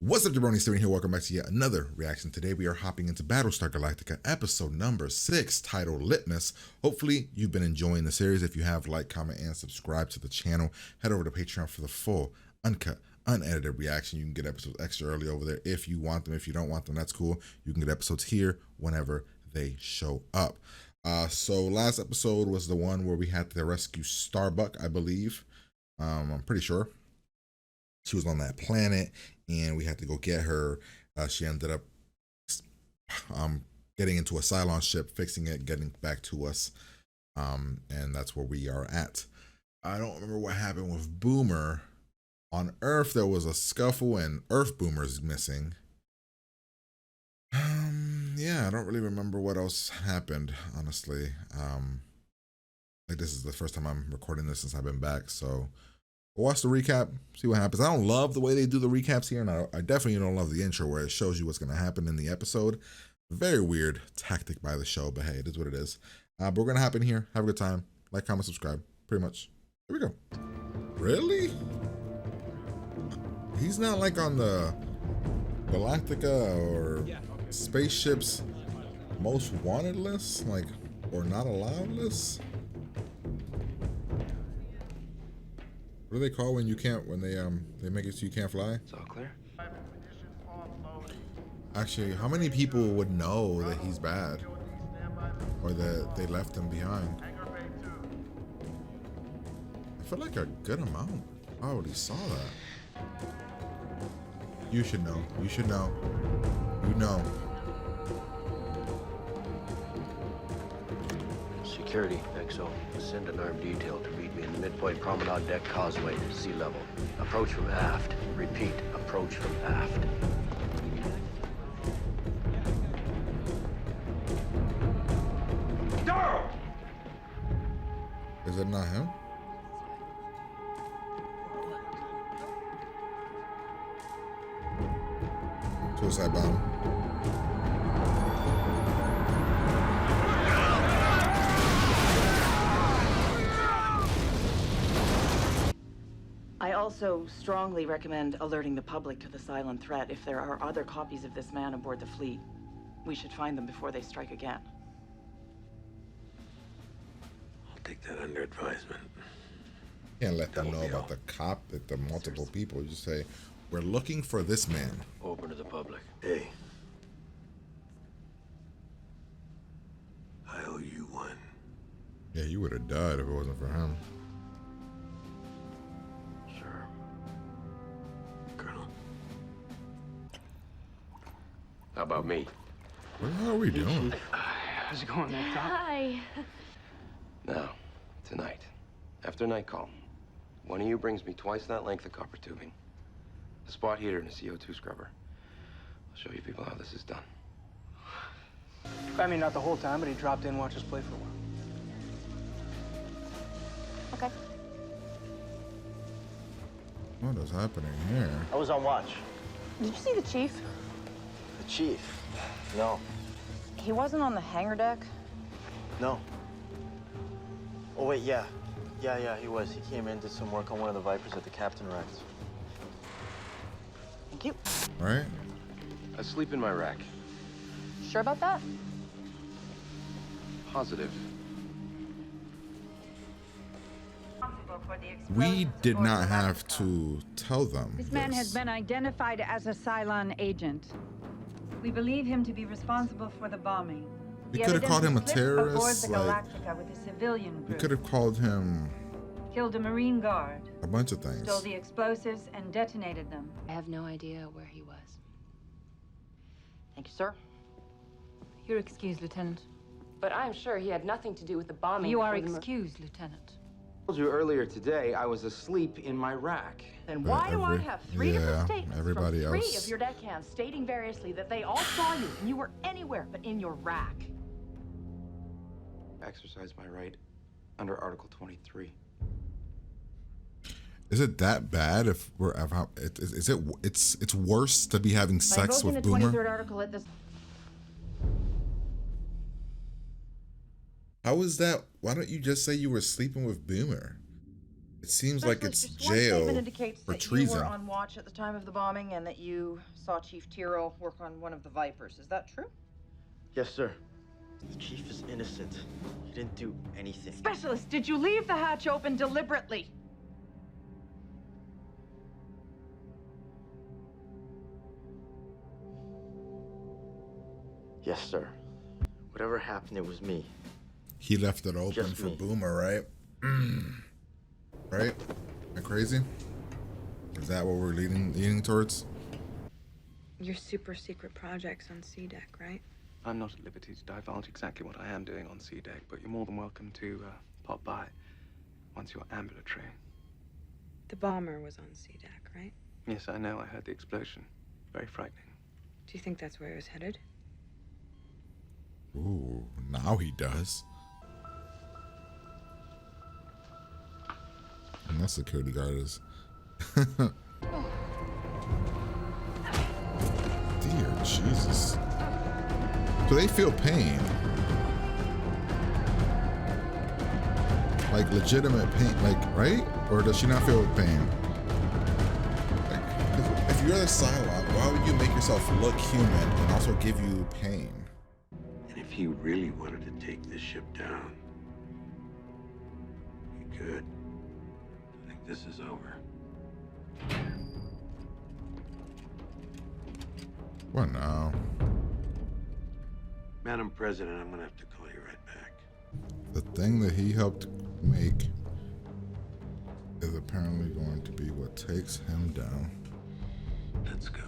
What's up, Jabroni? Steven here. Welcome back to yet another reaction. Today we are hopping into Battlestar Galactica episode number 6, titled Litmus. Hopefully you've been enjoying the series. If you have, like, comment, and subscribe to the channel. Head over to Patreon for the full, uncut, unedited reaction. You can get episodes extra early over there if you want them. If you don't want them, that's cool. You can get episodes here whenever they show up. So last episode was the one where we had to rescue Starbuck, I believe. I'm pretty sure. She was on that planet and we had to go get her. She ended up getting into a Cylon ship, fixing it, getting back to us. And that's where we are at. I don't remember what happened with Boomer. On Earth, there was a scuffle and Earth Boomer's missing. Yeah, I don't really remember what else happened, honestly. Like, this is the first time I'm recording this since I've been back, so watch the recap, see what happens. I don't love the way they do the recaps here, and I definitely don't love the intro where it shows you what's going to happen in the episode. Very weird tactic by the show, but hey, it is what it is. But we're going to hop in here, have a good time, like, comment, subscribe, pretty much. Here we go. Really? He's not like on the Galactica or spaceship's most wanted list, like, or not allowed list? What do they call when you can't, when they make it so you can't fly? It's all clear. Actually, how many people would know that he's bad or that they left him behind? I feel like a good amount. I already saw that. You should know. You should know. You know. Security, XO. Send an armed detail to meet me in the midpoint promenade deck causeway to sea level. Approach from aft. Repeat, approach from aft. Darryl! Is it not him? Suicide bomb. I also strongly recommend alerting the public to the silent threat if there are other copies of this man aboard the fleet. We should find them before they strike again. I'll take that under advisement. Can't let them know about the cop, like the multiple people. You just say, we're looking for this man. Open to the public. Hey. I owe you one. Yeah, you would have died if it wasn't for him. Sure. Colonel. How about me? What the hell are we doing? How's it going there, Doc? Hi. Now, tonight, after night call, one of you brings me twice that length of copper tubing, a spot heater, and a CO2 scrubber. I'll show you people how this is done. I mean, not the whole time, but he dropped in, watched us play for a while. Okay. What is happening here? I was on watch. Did you see the chief? The chief? No. He wasn't on the hangar deck. No. Oh, wait, yeah. Yeah, he was. He came in, did some work on one of the Vipers that the captain wrecked. Thank you. All right. I sleep in my rack. Sure about that? Positive. We did not have to tell them This man has been identified as a Cylon agent. We believe him to be responsible for the bombing. We He could have called him a evidently slipped aboard terrorist, the like, Galactica with a civilian we group. could have called him Killed a Marine guard, a bunch of things. stole the explosives, and detonated them. I have no idea where he was. Thank you, sir. You're excused, Lieutenant. But I'm sure he had nothing to do with the bombing. You are or the excused, Lieutenant. I told you earlier today I was asleep in my rack. Then But why do I every- have three yeah, different statements everybody from three else- of your deckhands stating variously that they all saw you and you were anywhere but in your rack? Exercise my right under Article 23. Is it that bad if we're it's worse to be having sex By invoking with the Boomer? 23rd article at this. How is that? Why don't you just say you were sleeping with Boomer? It seems like it's Specialist, just one statement jail indicates for that you treason. were on watch at the time of the bombing and that you saw Chief Tyrrell work on one of the Vipers. Is that true? Yes, sir. The chief is innocent. He didn't do anything. Specialist, did you leave the hatch open deliberately? Yes, sir. Whatever happened, it was me. He left it open Just for me. Boomer, right? Right? Am I crazy? Is that what we're leaning towards? Your super secret projects on C deck, right? I'm not at liberty to divulge exactly what I am doing on C deck, but you're more than welcome to pop by once you're ambulatory. The bomber was on C deck, right? Yes, I know. I heard the explosion. Very frightening. Do you think that's where he was headed? Ooh, now he does. And that security guard is. Dear Jesus. Do they feel pain? Like legitimate pain, like, right? Or does she not feel pain? Like, if you're the Cylon, why would you make yourself look human and also give you pain? And if he really wanted to take this ship down, he could. I think this is over. What now? Madam President, I'm gonna have to call you right back. The thing that he helped make is apparently going to be what takes him down. Let's go.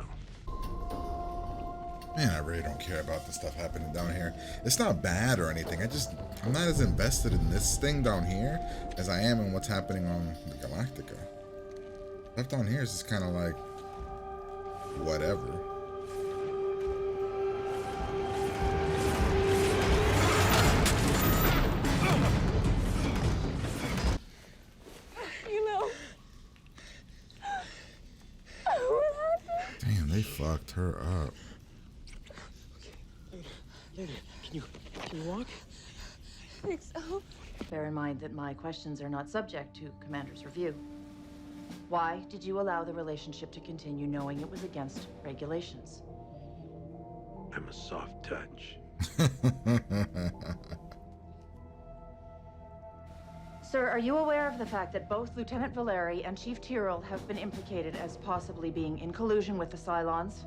Man, I really don't care about the stuff happening down here. It's not bad or anything. I'm not as invested in this thing down here as I am in what's happening on the Galactica. Stuff down here is just kind of like, whatever. Damn, they fucked her up. Lady, can you walk? I think so. Bear in mind that my questions are not subject to Commander's review. Why did you allow the relationship to continue knowing it was against regulations? I'm a soft touch. Sir, are you aware of the fact that both Lieutenant Valeri and Chief Tyrrell have been implicated as possibly being in collusion with the Cylons?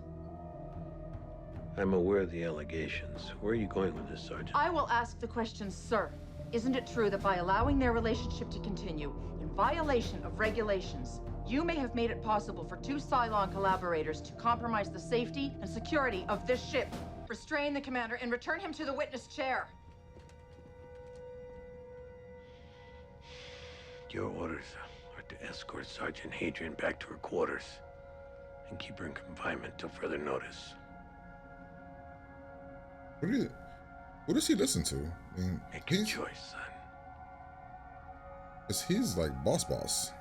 I'm aware of the allegations. Where are you going with this, Sergeant? I will ask the question, sir. Isn't it true that by allowing their relationship to continue, in violation of regulations, you may have made it possible for two Cylon collaborators to compromise the safety and security of this ship, restrain the commander, and return him to the witness chair? Your orders are to escort Sergeant Hadrian back to her quarters and keep her in confinement till further notice. Who does he listen to? I mean, Make your choice, son. 'cause he's like boss.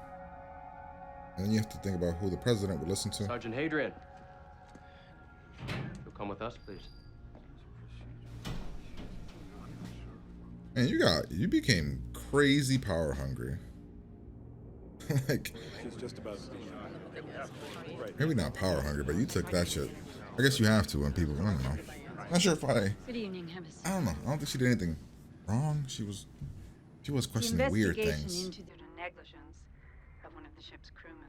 And then you have to think about who the president would listen to. Sergeant Hadrian. You'll come with us, please. Man, you became crazy power hungry. Like, maybe not power hungry, but you took that shit. I guess you have to when people, I don't know. Not sure if Good evening, Hemis. I don't know. I don't think she did anything wrong. She was questioning weird things. Into the negligence of one of the ship's crewmen.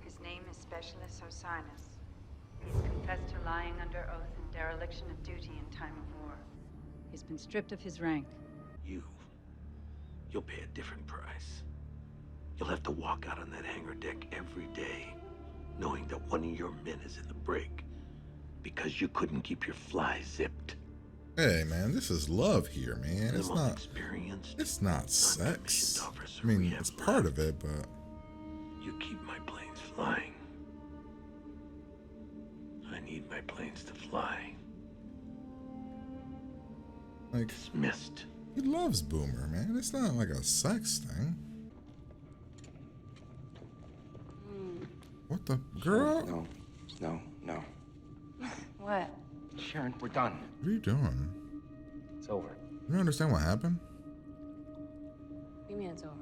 His name is Specialist Osiris. He's confessed to lying under oath in dereliction of duty in time of war. He's been stripped of his rank. You'll pay a different price. You'll have to walk out on that hangar deck every day, knowing that one of your men is in the brig because you couldn't keep your fly zipped. Hey man, this is love here, man. The most experienced, It's not sex. non-commissioned officer I mean, we have it's part left. of it, but You keep my planes flying. I need my planes to fly. like, Dismissed. he loves Boomer, man. It's not like a sex thing. What the girl? No. What? Sharon, we're done. What are you doing? It's over. You don't understand what happened? What do you mean it's over?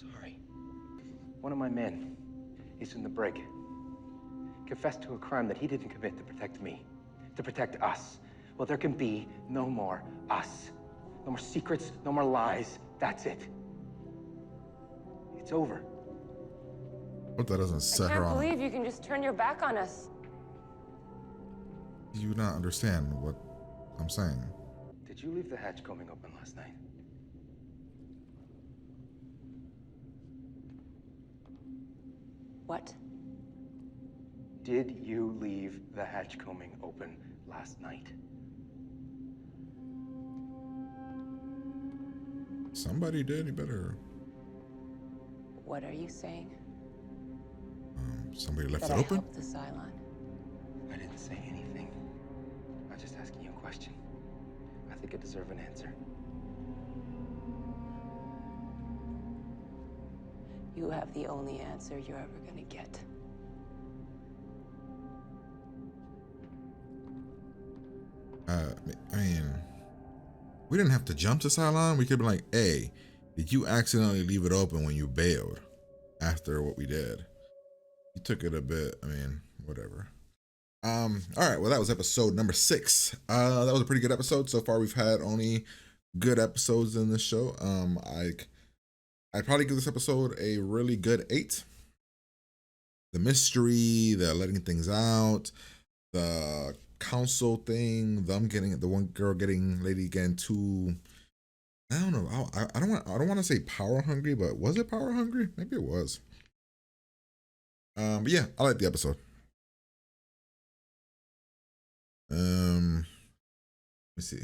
Sorry. One of my men is in the brig. Confessed to a crime that he didn't commit to protect me, to protect us. Well, there can be no more us. No more secrets, no more lies. That's it. It's over. Hope that doesn't I set her can't on. believe you can just turn your back on us. Do you not understand what I'm saying? Did you leave the hatch combing open last night? What? Did you leave the hatch combing open last night? Somebody did. You better. What are you saying? Somebody left That it I open. helped the Cylon? I didn't say anything. I'm just asking you a question. I think I deserve an answer. You have the only answer you're ever gonna get. I mean, we didn't have to jump to Cylon. We could be like, hey, did you accidentally leave it open when you bailed after what we did? You took it a bit. I mean, whatever. All right. Well, that was episode number 6. That was a pretty good episode. So far, we've had only good episodes in this show. I'd probably give this episode a really good 8. The mystery, the letting things out, the council thing, them getting the one girl lady getting too, I don't know. I don't want to say power hungry, but was it power hungry? Maybe it was. But yeah, I like the episode. Let me see.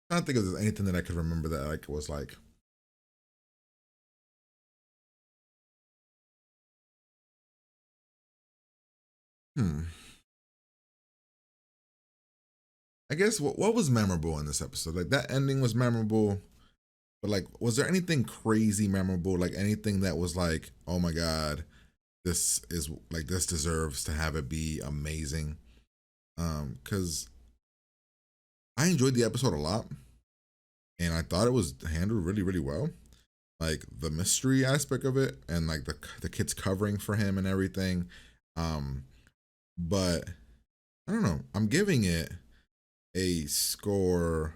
I don't think if there's anything that I could remember that like was like. I guess what was memorable in this episode? Like that ending was memorable, but like, was there anything crazy memorable? Like anything that was like, oh my god, this is like this deserves to have it be amazing. Because I enjoyed the episode a lot, and I thought it was handled really, really well. Like the mystery aspect of it, and like the kids covering for him and everything. But I don't know. I'm giving it a score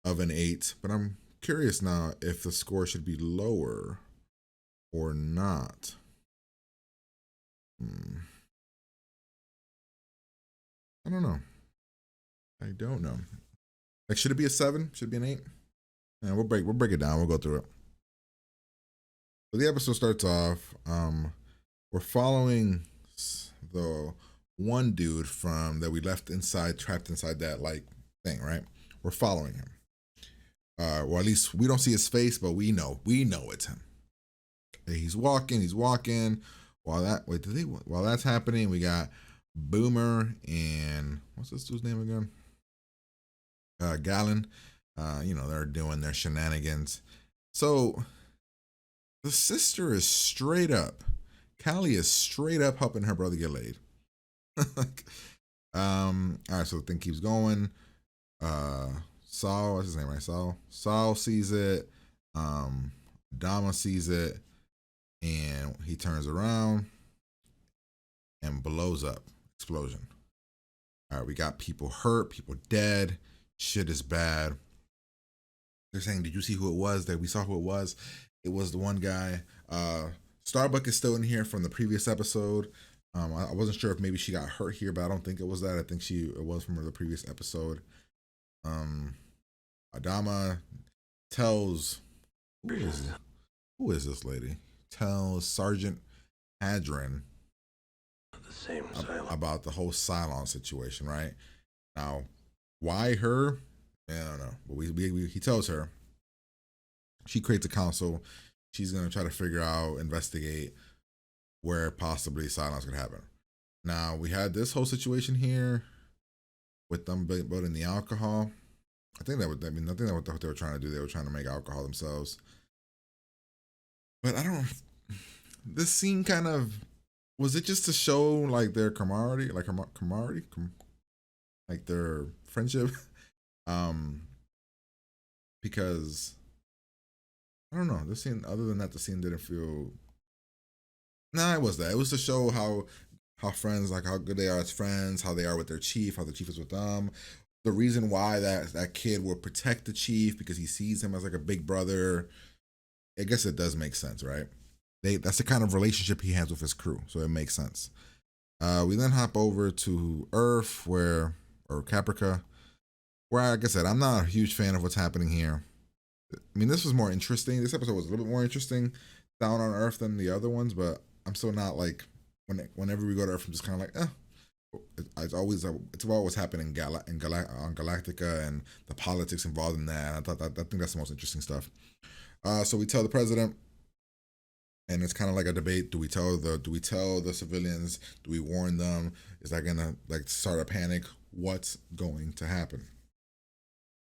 of an 8, but I'm curious now if the score should be lower or not. I don't know. I don't know. Like, should it be a 7? Should it be an 8? Yeah, we'll break it down. We'll go through it. So the episode starts off. We're following the one dude from that we left inside, trapped inside that like thing, right? We're following him. Or at least we don't see his face, but we know it's him. He's walking. While that's happening, we got Boomer and what's this dude's name again? Gallon. They're doing their shenanigans. So the sister is straight up. Callie is straight up helping her brother get laid. All right, so the thing keeps going. Saul, what's his name, right? Saul sees it. Dama sees it, and he turns around and blows up. Explosion. All right, we got people hurt, people dead. Shit is bad. They're saying, did you see who it was? That we saw who it was. It was the one guy. Starbuck is still in here from the previous episode. I wasn't sure if maybe she got hurt here, but I don't think it was that. I think it was from the previous episode. Adama tells who is this lady? Tells Sergeant Hadron about the whole Cylon situation, right? Now, why her? I don't know. But he tells her. She creates a council. She's gonna try to figure out, investigate where possibly Cylons could happen. Now we had this whole situation here with them building the alcohol. I think that what they were trying to do. They were trying to make alcohol themselves. But I don't. This scene kind of was it just to show like their camaraderie, like like their friendship, because I don't know. This scene, other than that, the scene didn't feel. Nah, it was that. It was to show how friends, like how good they are as friends, how they are with their chief, how the chief is with them. The reason why that kid will protect the chief because he sees him as like a big brother. I guess it does make sense, right? That's the kind of relationship he has with his crew, so it makes sense. We then hop over to Earth, or Caprica, where, like I said, I'm not a huge fan of what's happening here. I mean, this was more interesting. This episode was a little bit more interesting down on Earth than the other ones, but I'm still not like whenever we go to Earth, I'm just kind of like, it's about what's happening on Galactica and the politics involved in that. I think that's the most interesting stuff. So we tell the president, and it's kind of like a debate. Do we tell the civilians? Do we warn them? Is that gonna like start a panic? What's going to happen?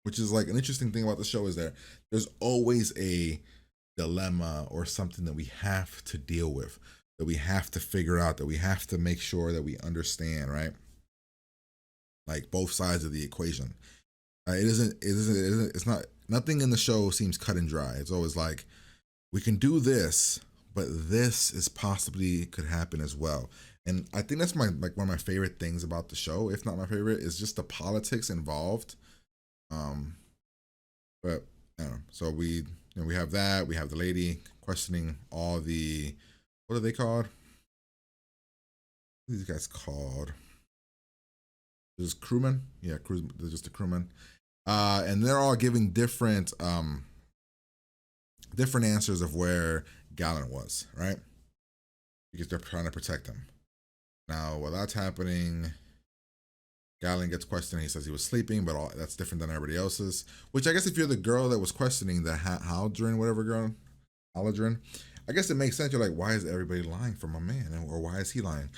Which is like an interesting thing about the show is that there's always a dilemma or something that we have to deal with, that we have to figure out, that we have to make sure that we understand, right? Like both sides of the equation. It's not, nothing in the show seems cut and dry. It's always like, we can do this, but this is possibly could happen as well. And I think that's one of my favorite things about the show, if not my favorite, is just the politics involved. But I don't know. So we have that. We have the lady questioning all the, what are they called? What are these guys called? Just crewmen? Yeah, they're just the crewmen. And they're all giving different answers of where Galen was, right? Because they're trying to protect him. Now, while that's happening, Galen gets questioned. He says he was sleeping, but that's different than everybody else's. Which I guess if you're the girl that was questioning the Haldren, whatever girl, Haldren, I guess it makes sense. You're like, why is everybody lying for my man? Or why is he lying?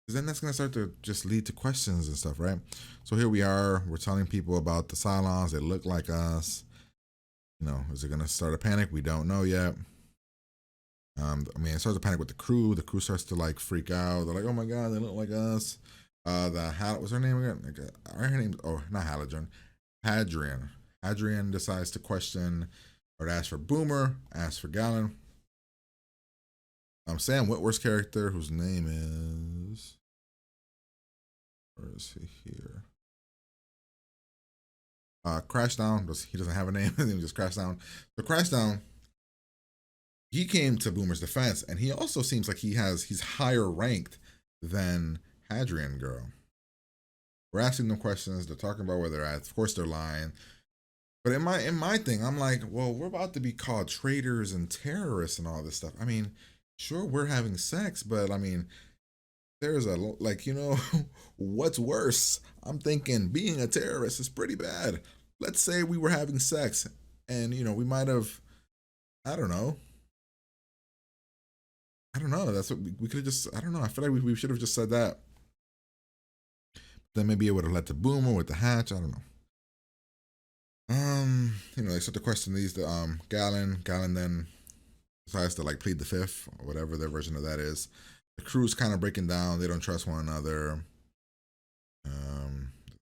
Because then that's going to start to just lead to questions and stuff, right? So here we are. We're telling people about the Cylons. They look like us. You know, is it going to start a panic? We don't know yet. I mean, it starts to panic with the crew. The crew starts to like freak out. They're like, oh my God, they look like us. What's her name again? Her name, not Halogen, Hadrian. Hadrian decides to question or to ask for Boomer, ask for Galen. Sam Witwer's character, whose name is, where is he here? Crashdown. He doesn't have a name. His name is just Crashdown. So Crashdown, he came to Boomer's defense, and he also seems like he's higher ranked than Hadrian girl. We're asking them questions. They're talking about where they're at. Of course, they're lying. But in my thing, I'm like, well, we're about to be called traitors and terrorists and all this stuff. I mean, sure, we're having sex, but I mean, there's a, like, you know, what's worse? I'm thinking being a terrorist is pretty bad. Let's say we were having sex and, you know, we might have, I don't know. That's what we could have just, I don't know. I feel like we should have just said that. Then maybe it would have led to Boomer with the hatch. I don't know. You know, they start to question Galen. Galen then decides to like plead the fifth or whatever their version of that is. The crew's kind of breaking down. They don't trust one another.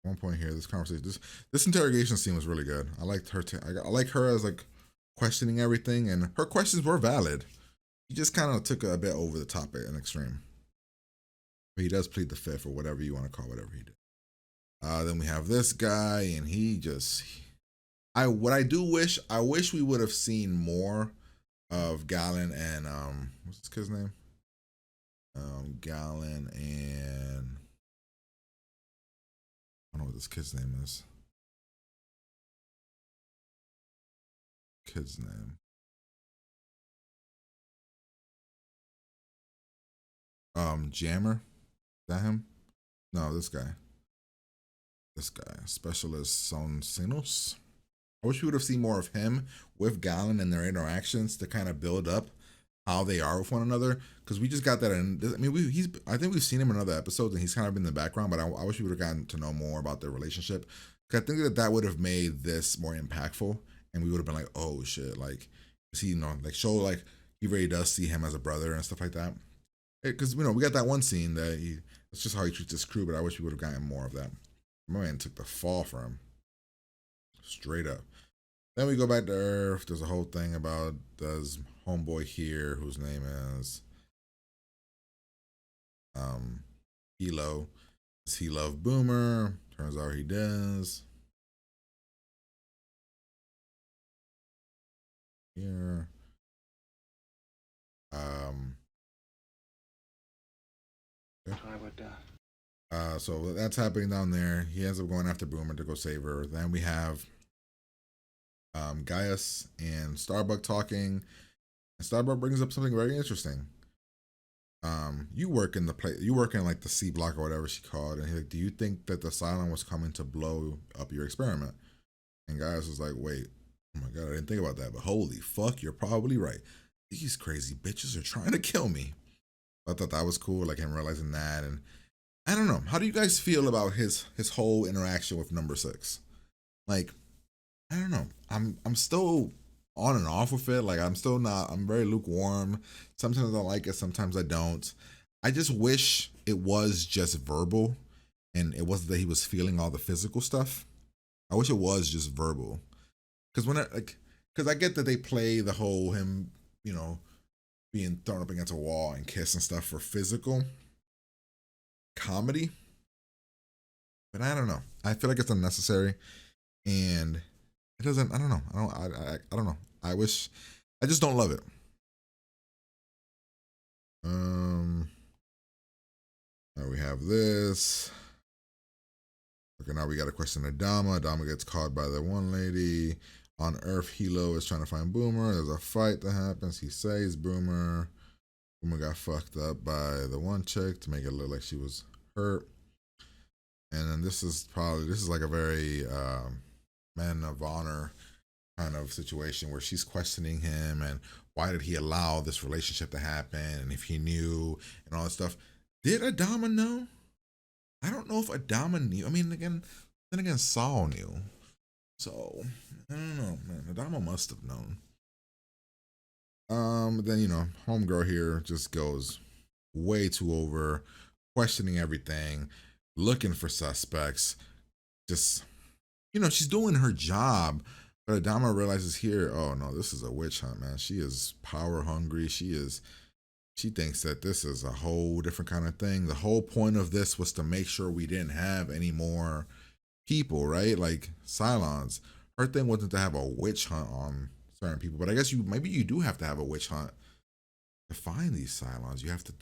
One point here, this conversation, this interrogation scene was really good. I liked her. I like her as like questioning everything, and her questions were valid. He just kind of took a bit over the top at an extreme. But he does plead the fifth or whatever you want to call whatever he did. Then we have this guy, and he just, I wish we would have seen more of Galen and what's this kid's name? Galen and I don't know what this kid's name is. Kid's name. Jammer. Is that him? No, this guy. Specialist Sonsinos. I wish we would have seen more of him with Galen and their interactions to kind of build up how they are with one another. Because we just got that in. I mean, I think we've seen him in other episodes, and he's kind of been in the background. But I wish we would have gotten to know more about their relationship. Because I think that would have made this more impactful, and we would have been like, oh shit, like, is he, you know, like show like he really does see him as a brother and stuff like that. Because you know we got that one scene that it's just how he treats his crew, but I wish we would have gotten more of that. My man took the fall for him, straight up. Then we go back to Earth. There's a whole thing about does homeboy here, whose name is Hilo. Does he love Boomer? Turns out he does. Here. I would. So that's happening down there. He ends up going after Boomer to go save her. Then we have Gaius and Starbuck talking, and Starbuck brings up something very interesting. You work in like the C block or whatever she called, and he's like, do you think that the Cylon was coming to blow up your experiment? And Gaius was like, wait, oh my god, I didn't think about that, but holy fuck, you're probably right. These crazy bitches are trying to kill me. I thought that was cool, like him realizing that. And I don't know, how do you guys feel about his whole interaction with number 6? Like, I don't know, I'm still on and off with it. Like, I'm very lukewarm. Sometimes I like it, sometimes I don't. I just wish it was just verbal and it wasn't that he was feeling all the physical stuff. I wish it was just verbal. Because I get that they play the whole him, being thrown up against a wall and kiss and stuff for physical comedy. But I don't know. I feel like it's unnecessary, and it doesn't. I don't know. I don't know. I just don't love it. Now we have this. Okay, now we got a question of Adama. Adama gets caught by the one lady. On Earth, Hilo is trying to find Boomer. There's a fight that happens. He saves Boomer. Boomer got fucked up by the one chick to make it look like she was hurt. And then this is like a very man of honor kind of situation where she's questioning him and why did he allow this relationship to happen and if he knew and all that stuff. Did Adama know? I don't know if Adama knew. I mean, then again, Saul knew. So I don't know, man. Adama must have known. Then homegirl here just goes way too over, questioning everything, looking for suspects. Just she's doing her job, but Adama realizes here, oh no, this is a witch hunt, man. She is power hungry. She thinks that this is a whole different kind of thing. The whole point of this was to make sure we didn't have any more people, right? Like Cylons. Her thing wasn't to have a witch hunt on certain people, but I guess maybe you do have to have a witch hunt to find these Cylons. You have to,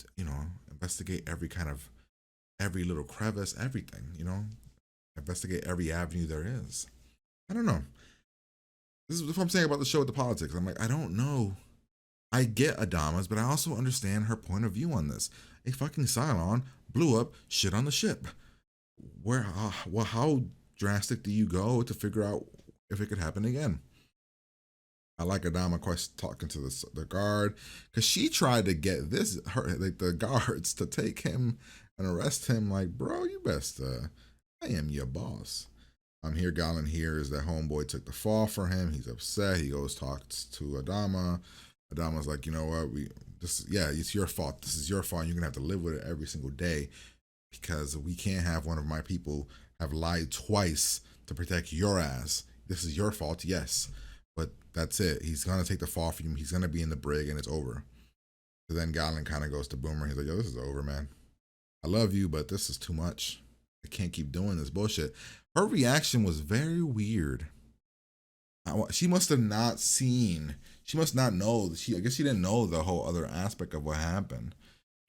investigate every little crevice, everything, investigate every avenue there is. I don't know. This is what I'm saying about the show with the politics. I'm like, I don't know. I get Adama's, but I also understand her point of view on this. A fucking Cylon blew up shit on the ship. How drastic do you go to figure out if it could happen again? I like Adama talking to the guard because she tried to get the guards to take him and arrest him. Like, bro, you best. I am your boss. Here Galen hears that homeboy took the fall for him. He's upset. He goes talks to Adama. Adama's like, you know what? It's your fault. This is your fault. You're gonna have to live with it every single day because we can't have one of my people have lied twice to protect your ass. This is your fault, yes, but that's it. He's gonna take the fall for you. He's gonna be in the brig, and it's over. So then Galen kind of goes to Boomer. He's like, yo, this is over, man. I love you, but this is too much. I can't keep doing this bullshit. Her reaction was very weird. She must have not seen. She must not know. I guess she didn't know the whole other aspect of what happened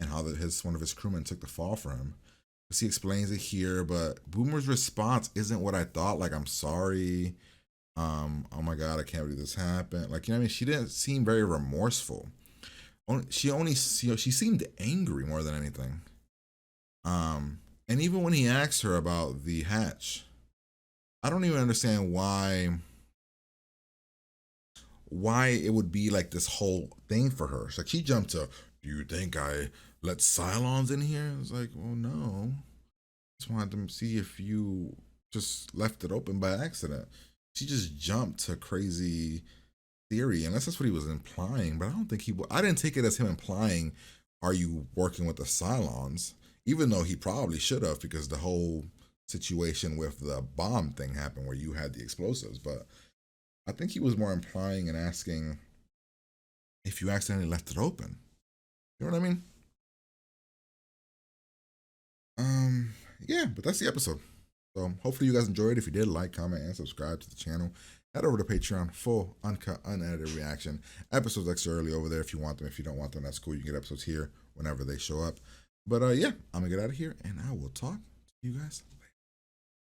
and how one of his crewmen took the fall for him. He explains it here, but Boomer's response isn't what I thought. Like, I'm sorry. Oh my god, I can't believe this happened. Like, she didn't seem very remorseful. She seemed angry more than anything. And even when he asked her about the hatch, I don't even understand why it would be like this whole thing for her. It's like she jumped to, do you think I let Cylons in here? It's like, well, no. Just wanted to see if you just left it open by accident. She just jumped to crazy theory, unless that's what he was implying. But I don't think I didn't take it as him implying, are you working with the Cylons? Even though he probably should have, because the whole situation with the bomb thing happened where you had the explosives. But I think he was more implying and asking if you accidentally left it open. You know what I mean? Yeah, but that's the episode. So hopefully you guys enjoyed. If you did, like, comment, and subscribe to the channel. Head over to Patreon, full, uncut, unedited reaction. Episodes extra early over there if you want them. If you don't want them, that's cool. You can get episodes here whenever they show up. But yeah, I'm gonna get out of here, and I will talk to you guys